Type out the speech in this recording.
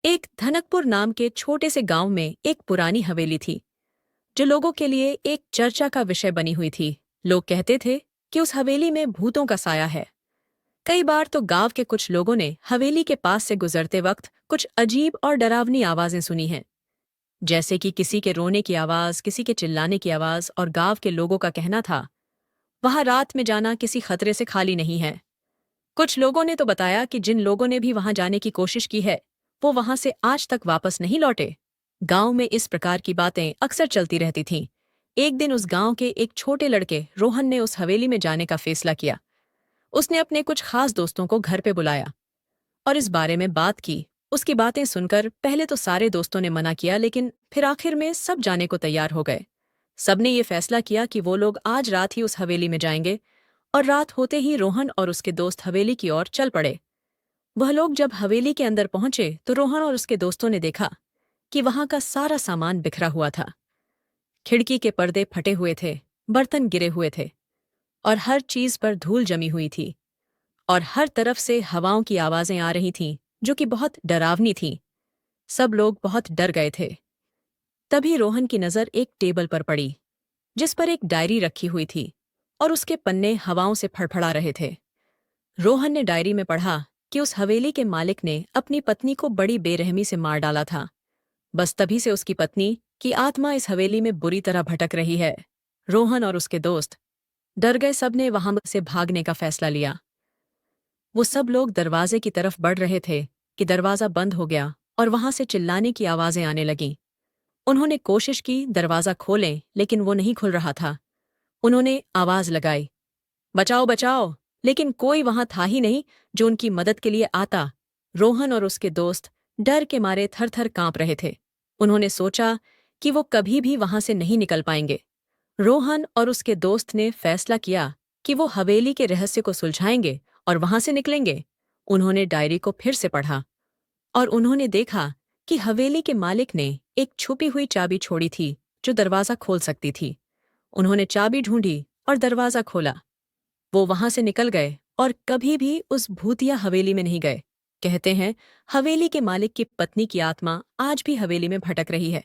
एक धनकपुर नाम के छोटे से गांव में एक पुरानी हवेली थी जो लोगों के लिए एक चर्चा का विषय बनी हुई थी। लोग कहते थे कि उस हवेली में भूतों का साया है। कई बार तो गांव के कुछ लोगों ने हवेली के पास से गुजरते वक्त कुछ अजीब और डरावनी आवाजें सुनी हैं, जैसे कि किसी के रोने की आवाज, किसी के चिल्लाने की आवाज। और गांव के लोगों का कहना था वहां रात में जाना किसी खतरे से खाली नहीं है। कुछ लोगों ने तो बताया कि जिन लोगों ने भी वहां जाने की कोशिश की है वो वहां से आज तक वापस नहीं लौटे। गांव में इस प्रकार की बातें अक्सर चलती रहती थीं। एक दिन उस गांव के एक छोटे लड़के रोहन ने उस हवेली में जाने का फैसला किया। उसने अपने कुछ खास दोस्तों को घर पे बुलाया और इस बारे में बात की। उसकी बातें सुनकर पहले तो सारे दोस्तों ने मना किया, लेकिन फिर आखिर में सब जाने को तैयार हो गए। सबने ये फैसला किया कि वो लोग आज रात ही उस हवेली में जाएंगे। और रात होते ही रोहन और उसके दोस्त हवेली की ओर चल पड़े। वह लोग जब हवेली के अंदर पहुंचे तो रोहन और उसके दोस्तों ने देखा कि वहां का सारा सामान बिखरा हुआ था। खिड़की के पर्दे फटे हुए थे, बर्तन गिरे हुए थे और हर चीज पर धूल जमी हुई थी। और हर तरफ से हवाओं की आवाजें आ रही थीं जो कि बहुत डरावनी थीं। सब लोग बहुत डर गए थे। तभी रोहन की नजर एक टेबल पर पड़ी जिस पर एक डायरी रखी हुई थी और उसके पन्ने हवाओं से फड़फड़ा रहे थे। रोहन ने डायरी में पढ़ा कि उस हवेली के मालिक ने अपनी पत्नी को बड़ी बेरहमी से मार डाला था। बस तभी से उसकी पत्नी की आत्मा इस हवेली में बुरी तरह भटक रही है। रोहन और उसके दोस्त डर गए। सबने वहां से भागने का फैसला लिया। वो सब लोग दरवाजे की तरफ बढ़ रहे थे कि दरवाजा बंद हो गया और वहां से चिल्लाने की आवाजें आने लगीं। उन्होंने कोशिश की दरवाजा खोलें, लेकिन वो नहीं खुल रहा था। उन्होंने आवाज लगाई, बचाओ बचाओ, लेकिन कोई वहां था ही नहीं जो उनकी मदद के लिए आता। रोहन और उसके दोस्त डर के मारे थर थर कांप रहे थे। उन्होंने सोचा कि वो कभी भी वहां से नहीं निकल पाएंगे। रोहन और उसके दोस्त ने फैसला किया कि वो हवेली के रहस्य को सुलझाएंगे और वहां से निकलेंगे। उन्होंने डायरी को फिर से पढ़ा और उन्होंने देखा कि हवेली के मालिक ने एक छुपी हुई चाबी छोड़ी थी जो दरवाजा खोल सकती थी। उन्होंने चाबी ढूंढी और दरवाजा खोला। वो वहां से निकल गए और कभी भी उस भूतिया हवेली में नहीं गए। कहते हैं हवेली के मालिक की पत्नी की आत्मा आज भी हवेली में भटक रही है।